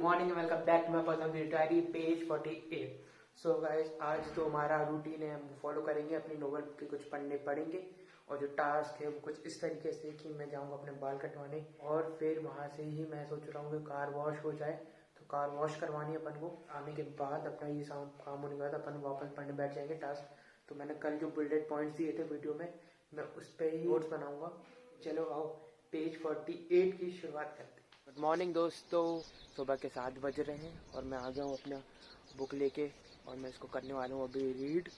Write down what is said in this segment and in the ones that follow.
Morning and welcome back to my personal diary page 48। So guys, आज तो हमारा routine है, हम फॉलो करेंगे। अपनी नोवेल के कुछ पन्ने पढ़ेंगे और जो टास्क है वो कुछ इस तरीके से कि मैं जाऊंगा अपने बाल कटवाने और फिर वहां से ही मैं सोच रहा हूँ कि कार वॉश हो जाए। तो कार वॉश करवानी है अपन को। आने के बाद अपना ये काम होने के बाद अपन वापस पढ़ने बैठ जाएंगे टास्क। तो मैंने कल जो बुलेट पॉइंट्स दिए थे वीडियो में, मैं उस पर ही नोट्स बनाऊंगा। चलो आओ पेज 48 की शुरुआत करते हैं। गुड मॉर्निंग दोस्तों, सुबह के 7 बज रहे हैं और मैं आ गया हूँ अपना बुक लेके और मैं इसको करने वाला हूँ अभी रीड।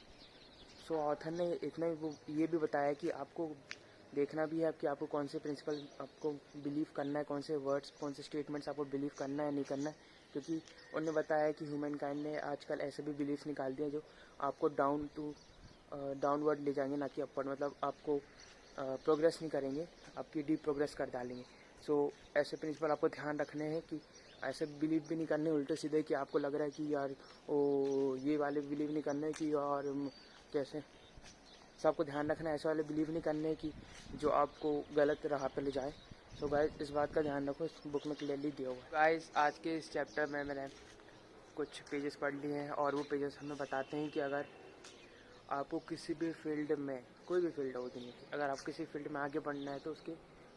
सो ऑथर ने इतना ही वो ये भी बताया कि आपको देखना भी है कि आपको कौन से प्रिंसिपल आपको बिलीव करना है, कौन से वर्ड्स, कौन से स्टेटमेंट्स आपको बिलीव करना है नहीं करना है। क्योंकि उन्होंने बताया कि ह्यूमन काइंड ने आजकल ऐसे भी बिलीव्स निकाल दिए जो आपको डाउनवर्ड ले जाएंगे, ना कि अपवर्ड। मतलब आपको प्रोग्रेस नहीं करेंगे, आपकी डीप प्रोग्रेस कर डालेंगे। सो ऐसे प्रिंसिपल आपको ध्यान रखने हैं कि ऐसे बिलीव भी नहीं करने उल्टे सीधे कि आपको लग रहा है कि यार ये वाले बिलीव नहीं करने कि यार कैसे। सबको ध्यान रखना है, ऐसे वाले बिलीव नहीं करने कि जो आपको गलत राह पर ले जाए। सो गाइस, इस बात का ध्यान रखो, इस बुक में क्लियरली दिया हुआ है। गाइस, आज के इस चैप्टर में मैंने कुछ पेजेस पढ़ लिए हैं और वो पेजेस हमें बताते हैं कि अगर आपको किसी भी फील्ड में, कोई भी फील्ड हो दुनिया की, अगर आप किसी फील्ड में आगे बढ़ना है तो उसके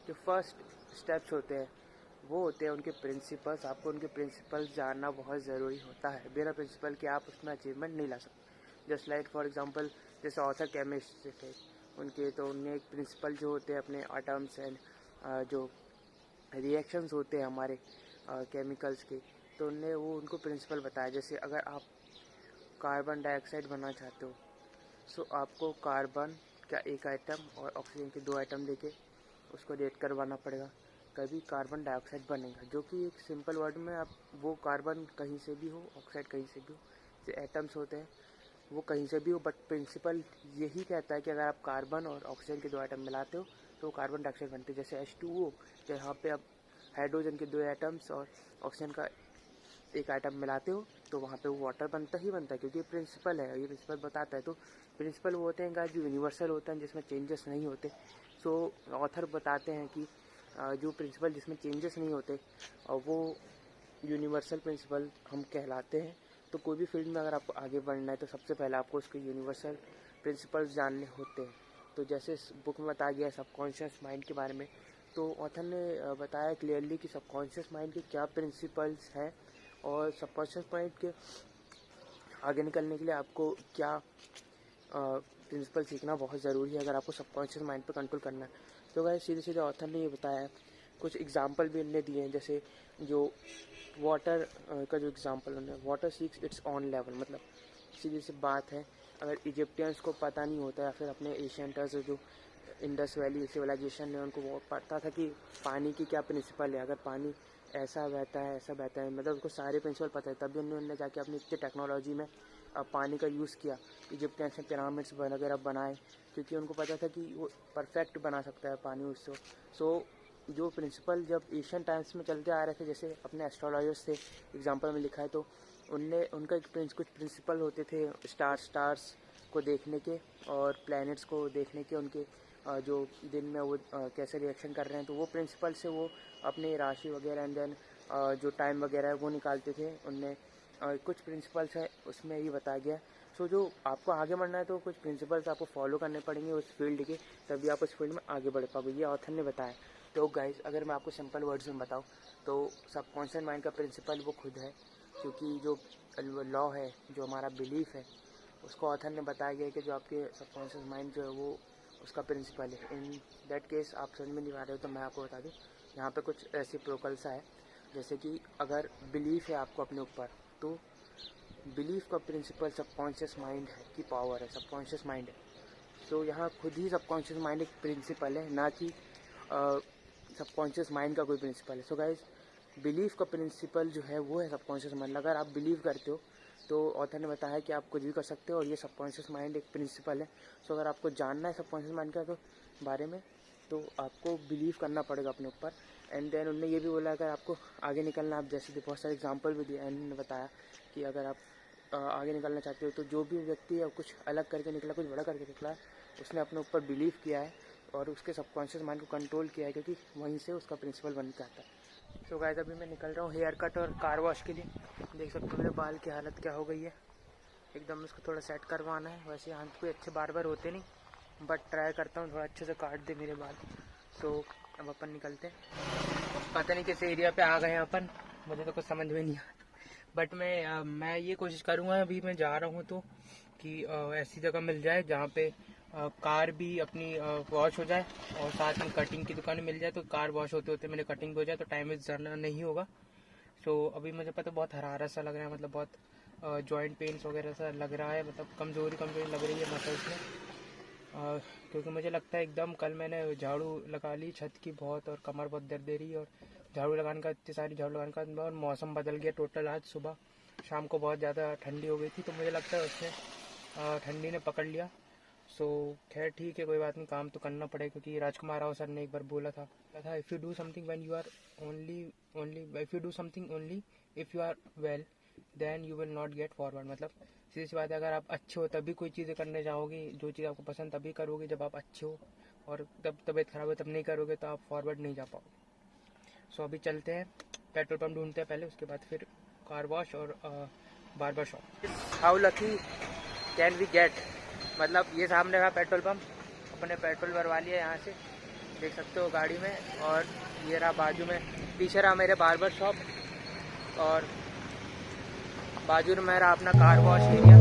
जो फर्स्ट स्टेप्स होते हैं वो होते हैं उनके प्रिंसिपल्स। आपको उनके प्रिंसिपल्स जानना बहुत ज़रूरी होता है। बिना प्रिंसिपल के आप उसमें अचीवमेंट नहीं ला सकते। जस्ट लाइक फॉर एग्जांपल, जैसे ऑथर केमिस्ट थे उनके, तो उनने एक प्रिंसिपल जो होते हैं अपने एटम्स एंड जो रिएक्शंस होते हैं हमारे केमिकल्स के, तो उनने वो उनको प्रिंसिपल बताया। जैसे अगर आप कार्बन डाइऑक्साइड बनना चाहते हो, सो आपको कार्बन का एक आइटम और ऑक्सीजन के 2 आइटम लेके उसको रिएक्ट करवाना पड़ेगा, कभी कार्बन डाइऑक्साइड बनेगा। जो कि एक सिंपल वर्ड में आप, वो कार्बन कहीं से भी हो, ऑक्साइड कहीं से भी हो, जो एटम्स होते हैं वो कहीं से भी हो, बट प्रिंसिपल यही कहता है कि अगर आप कार्बन और ऑक्सीजन के 2 आइटम मिलाते हो तो कार्बन डाइऑक्साइड बनते हैं। जैसे H2O, जहाँ पे आप हाइड्रोजन के 2 एटम्स और ऑक्सीजन का एक आइटम मिलाते हो तो वहाँ पे वो वाटर बनता ही बनता है, क्योंकि प्रिंसिपल है, ये प्रिंसिपल बताता है। तो प्रिंसिपल वो होते हैं गाइस जो यूनिवर्सल होते हैं, जिसमें चेंजेस नहीं होते। सो ऑथर बताते हैं कि जो प्रिंसिपल जिसमें चेंजेस नहीं होते और वो यूनिवर्सल प्रिंसिपल हम कहलाते हैं। तो कोई भी फील्ड में अगर आपको आगे बढ़ना है तो सबसे पहले आपको उसके यूनिवर्सल प्रिंसिपल्स जानने होते हैं। तो जैसे इस बुक में बताया गया सबकॉन्शियस माइंड के बारे में, तो ऑथर ने बताया क्लियरली कि सबकॉन्शियस माइंड के क्या प्रिंसिपल्स हैं और सबकॉन्शियस माइंड के आगे निकलने के लिए आपको क्या प्रिंसिपल सीखना बहुत ज़रूरी है अगर आपको सबकॉन्शियस माइंड पर कंट्रोल करना है। तो गाइस, सीधे सीधे ऑथर ने ये बताया है, कुछ एग्जाम्पल भी इनने दिए हैं। जैसे जो वाटर का जो एग्जाम्पल उन्होंने, water seeks its own level, मतलब सीधी सी बात है, अगर इजिप्टियंस को पता नहीं होता या फिर अपने एशियंटर्स जो इंडस वैली सिविलाइजेशन है उनको वो पता था कि पानी की क्या प्रिंसिपल है, अगर पानी ऐसा बहता है ऐसा बहता है, मतलब उनको सारे प्रिंसिपल पता है। तभी उन्होंने जाके अपनी इतनी टेक्नोलॉजी में पानी का यूज़ किया। इजिप्टियंस ने पिरामिड्स वगैरह बनाए क्योंकि उनको पता था कि वो परफेक्ट बना सकता है पानी उससे। सो जो प्रिंसिपल जब एशियन टाइम्स में चलते आ रहे थे, जैसे अपने एस्ट्रोलॉजर्स थे एग्जाम्पल में लिखा है, तो उनका कुछ प्रिंसिपल होते थे स्टार्स को देखने के और प्लैनेट्स को देखने के, उनके जो दिन में वो कैसे रिएक्शन कर रहे हैं। तो वो प्रिंसिपल से वो अपने राशि वगैरह एंड देन जो टाइम वगैरह है वो निकालते थे। उनने कुछ प्रिंसिपल्स है उसमें ये बताया गया। सो जो आपको आगे बढ़ना है तो कुछ प्रिंसिपल्स आपको फॉलो करने पड़ेंगे उस फील्ड के, तभी आप उस फील्ड में आगे बढ़ पाओगे, ये ऑथर ने बताया। तो गाइस, अगर मैं आपको सिंपल वर्ड्स में बताऊँ तो सबकॉन्शियस माइंड का प्रिंसिपल वो खुद है, क्योंकि जो लॉ है, जो हमारा बिलीफ है, उसको ऑथर ने बताया गया कि जो आपके सबकॉन्शियस माइंड जो है वो उसका प्रिंसिपल है। इन दैट केस आप समझ में नहीं आ रहे हो तो मैं आपको बता दूँ, यहाँ पे कुछ ऐसी प्रोकल्सा है। जैसे कि अगर बिलीफ है आपको अपने ऊपर, तो बिलीफ का प्रिंसिपल सबकॉन्शियस माइंड है की पावर है, सबकॉन्शियस माइंड है। तो यहाँ खुद ही सबकॉन्शियस माइंड एक प्रिंसिपल है, ना कि सबकॉन्शियस माइंड का कोई प्रिंसिपल है। सो गाइस, बिलीफ का प्रिंसिपल जो है वो है सबकॉन्शियस माइंड। अगर आप बिलीव करते हो तो ऑथर ने बताया कि आप कुछ भी कर सकते हो और ये सबकॉन्शियस माइंड एक प्रिंसिपल है। सो अगर आपको जानना है सबकॉन्शियस माइंड का तो बारे में, तो आपको बिलीव करना पड़ेगा अपने ऊपर। एंड देन उन्होंने ये भी बोला अगर आपको आगे निकलना, आप जैसे बहुत सारे एग्जाम्पल भी दिए, एंड ने बताया कि अगर आप आगे निकलना चाहते हो तो जो भी व्यक्ति कुछ अलग करके निकला, कुछ बड़ा करके निकला, उसने अपने ऊपर बिलीव किया है और उसके सबकॉन्शियस माइंड को कंट्रोल किया है, क्योंकि वहीं से उसका प्रिंसिपल बन के आता है। तो गाइस अभी मैं निकल रहा हूँ हेयर कट और कार वॉश के लिए। देख सकते हो मेरे बाल की हालत क्या हो गई है, एकदम इसको थोड़ा सेट करवाना है। वैसे यहाँ कोई अच्छे बार्बर होते नहीं, बट ट्राई करता हूँ थोड़ा अच्छे से काट दे मेरे बाल। तो अब अपन निकलते हैं। पता नहीं किस एरिया पे आ गए हैं अपन, मुझे तो कुछ समझ में नहीं आ। बट मैं ये कोशिश करूँगा अभी मैं जा रहा हूँ तो कि ऐसी जगह मिल जाए जहाँ पे कार भी अपनी वॉश हो जाए और साथ में कटिंग की दुकान मिल जाए, तो कार वॉश होते होते मेरे कटिंग हो जाए तो टाइम वेस्ट ज़्यादा नहीं होगा। सो अभी मुझे पता बहुत हरारत सा लग रहा है, मतलब बहुत जॉइंट पेन्स वगैरह सा लग रहा है, मतलब कमज़ोरी लग रही है मसल्स में। क्योंकि मुझे लगता है एकदम कल मैंने झाड़ू लगा ली छत की बहुत, और कमर बहुत दर्द दे रही है। और झाड़ू लगाने का इतनी सारी झाड़ू लगाने का, और मौसम बदल गया टोटल। आज सुबह शाम को बहुत ज़्यादा ठंडी हो गई थी, तो मुझे लगता है उसने ठंडी ने पकड़ लिया। सो खैर ठीक है, कोई बात नहीं, काम तो करना पड़ेगा। क्योंकि राजकुमार राव सर ने एक बार बोला था if you do something when you are only if you do something only if you are well then you will not get forward. मतलब सीधी सी बात है, अगर आप अच्छे हो तभी कोई चीज़ें करने जाओगे, जो चीज़ आपको पसंद तभी करोगे जब आप अच्छे हो, और तब तबीयत खराब हो तब नहीं करोगे तो आप फॉरवर्ड नहीं जा पाओगे। सो अभी चलते हैं, पेट्रोल पंप ढूंढते हैं पहले, उसके बाद फिर कार वॉश और barber shop. How lucky can we get, मतलब ये सामने का पेट्रोल पंप, अपने पेट्रोल भरवा लिया यहाँ से, देख सकते हो गाड़ी में। और ये रहा बाजू में, पीछे रहा मेरे बार्बर शॉप, और बाजू में रहा अपना कार वॉश एरिया।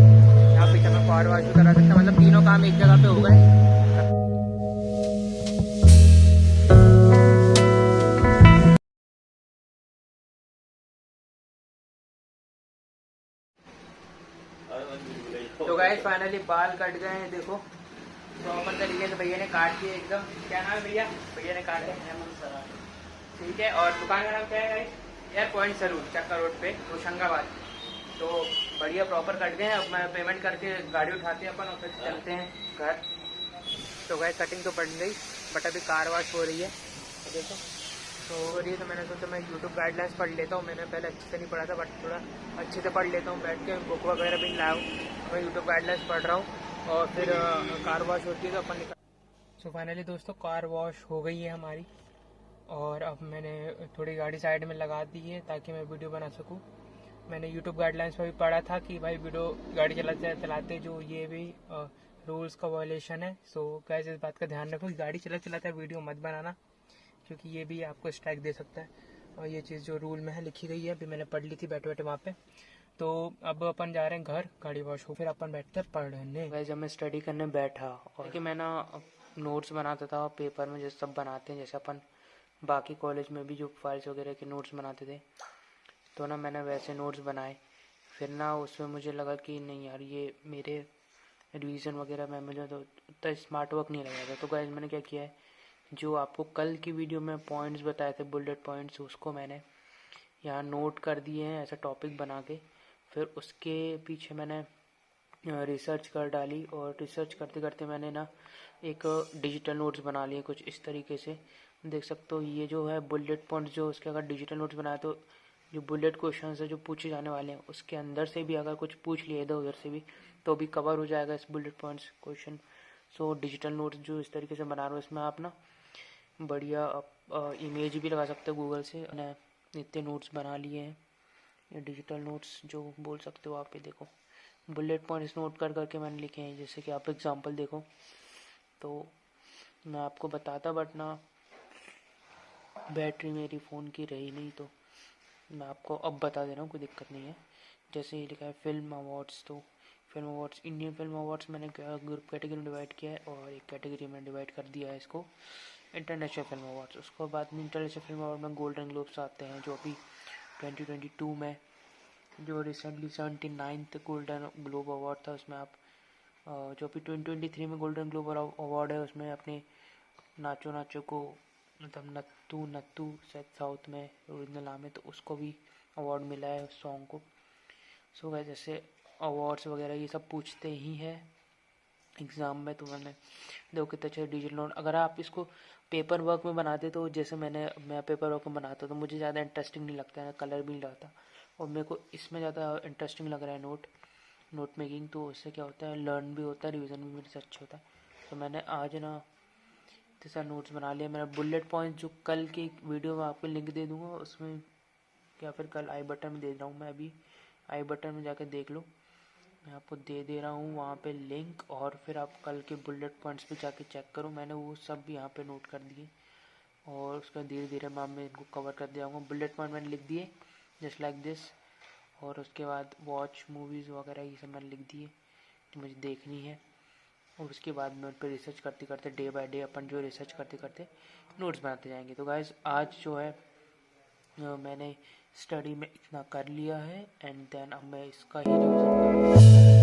यहाँ पीछे मैं कार वॉश भी करा सकता, मतलब तीनों काम एक जगह पे हो गए। तो गाइस फाइनली बाल कट गए हैं, देखो प्रॉपर तरीके से भैया ने काट दिए एकदम। क्या नाम है भैया? भैया ने काटे ठीक है। और दुकान का नाम क्या है गाइस? एयर पॉइंट सलून, चक्का रोड पे, होशंगाबाद। तो बढ़िया प्रॉपर कट गए हैं। अब मैं पेमेंट करके गाड़ी उठाते हैं अपन और फिर चलते हैं घर। तो गाइस कटिंग तो पड़ गई, बट अभी कार वॉश हो रही है, देखो। तो हो रही है, तो मैंने सोचा मैं यूट्यूब गाइडलाइंस पढ़ लेता हूँ। मैंने पहले अच्छे से नहीं पढ़ा था, बट थोड़ा अच्छे से पढ़ लेता हूँ बैठ के, बुक वगैरह भी लाया हूँ। मैं यूट्यूब गाइडलाइंस पढ़ रहा हूँ और फिर कार वॉश होती है तो अपन निकल। सो फाइनली दोस्तों कार वॉश हो गई है हमारी, और अब मैंने थोड़ी गाड़ी साइड में लगा दी है ताकि मैं वीडियो बना सकूँ। मैंने यूट्यूब गाइडलाइंस में भी पढ़ा था कि भाई वीडियो गाड़ी चलाते जो ये भी रूल्स का वायलेशन है। सो गाइस इस बात का ध्यान रखो कि गाड़ी चलाते वीडियो मत बनाना, क्योंकि ये भी आपको स्ट्राइक दे सकता है। और ये चीज़ जो रूल में है लिखी गई है, अभी मैंने पढ़ ली थी बैठे बैठे वहाँ पे। तो अब अपन जा रहे हैं घर, गाड़ी वॉश हो, फिर अपन बैठते हैं पढ़ने। वैसे जब मैं स्टडी करने बैठा, और कि मैं ना नोट्स बनाता था पेपर में, जैसे सब बनाते हैं, जैसे अपन बाकी कॉलेज में भी जो फाइल्स वगैरह के नोट्स बनाते थे, तो ना मैंने वैसे नोट्स बनाए। फिर ना उसमें मुझे लगा कि नहीं यार, ये मेरे रिवीजन वगैरह में मुझे तो उतना स्मार्ट वर्क नहीं लगा था। तो गाइस मैंने क्या किया है, जो आपको कल की वीडियो में पॉइंट्स बताए थे, बुलेट पॉइंट्स, उसको मैंने यहाँ नोट कर दिए हैं ऐसा टॉपिक बना के। फिर उसके पीछे मैंने रिसर्च कर डाली, और रिसर्च करते करते मैंने ना एक डिजिटल नोट्स बना लिए कुछ इस तरीके से। देख सकते हो ये जो है बुलेट पॉइंट्स, जो उसके अगर डिजिटल नोट्स बनाए तो जो बुलेट क्वेश्चन है जो पूछे जाने वाले हैं, उसके अंदर से भी अगर कुछ पूछ लिए इधर उधर से भी, तो भी कवर हो जाएगा इस bullet points question. So digital notes जो इस तरीके से बना रहा हूँ, इसमें आप ना बढ़िया इमेज भी लगा सकते हो गूगल से। मैंने इतने नोट्स बना लिए हैं, ये डिजिटल नोट्स जो बोल सकते हो आप। ये देखो बुलेट पॉइंट्स नोट कर करके मैंने लिखे हैं, जैसे कि आप एग्जांपल देखो। तो मैं आपको बताता, बट ना बैटरी मेरी फ़ोन की रही नहीं, तो मैं आपको अब बता दे रहा हूँ, कोई दिक्कत नहीं है। जैसे ये लिखा है फिल्म अवार्ड्स, तो film awards, Indian film awards मैंने ग्रुप कैटेगरी में डिवाइड किया है, और एक कैटेगरी में डिवाइड कर दिया है इसको इंटरनेशनल फिल्म अवार्ड्स। उसके बाद में इंटरनेशनल फिल्म अवार्ड में गोल्डन ग्लोब्स आते हैं, जो अभी 2022 में, जो recently 79th golden globe award था, उसमें आप जो अभी 2023 में गोल्डन ग्लोब अवार्ड है, उसमें अपने नाचो नाचो को, मतलब नत्थू नत्थू शायद साउथ में ओरिजिनल नाम है, तो उसको भी अवार्ड मिला है उस सॉन्ग को। सो गाइस जैसे अवार्ड्स वगैरह ये सब पूछते ही हैं एग्ज़ाम में। तो मैंने देखो कितने अच्छे डिजिटल नोट, अगर आप इसको पेपर वर्क में बनाते, तो जैसे मैं पेपर वर्क में बनाता तो मुझे ज़्यादा इंटरेस्टिंग नहीं लगता है, कलर भी नहीं लगता, और मेरे को इसमें ज़्यादा इंटरेस्टिंग लग रहा है नोट मेकिंग। तो उससे क्या होता है, लर्न भी होता है, रिविज़न भी मेरे से अच्छा होता है। तो मैंने आज ना इतने सारे नोट्स बना लिया। मेरा बुलेट पॉइंट जो कल की वीडियो में आपको लिंक दे दूँगा उसमें, या फिर कल आई बटन में दे रहा हूँ मैं, अभी आई बटन में जाकर देख लो, मैं आपको दे रहा हूँ वहाँ पे लिंक, और फिर आप कल के बुलेट पॉइंट्स पे जाके चेक करो। मैंने वो सब भी यहाँ पे नोट कर दिए और उसका धीरे धीरे मैं इनको कवर कर दिया हूँ। बुलेट पॉइंट मैंने लिख दिए जस्ट लाइक दिस, और उसके बाद वॉच मूवीज़ वगैरह ये सब मैंने लिख दिए जो मुझे देखनी है, और उसके बाद में उन पर रिसर्च करते करते डे बाय डे अपन जो रिसर्च करते करते नोट्स बनाते जाएंगे। तो गाइस आज जो है मैंने स्टडी में इतना कर लिया है, एंड देन अब मैं इसका ही रिविज़न करूँगा।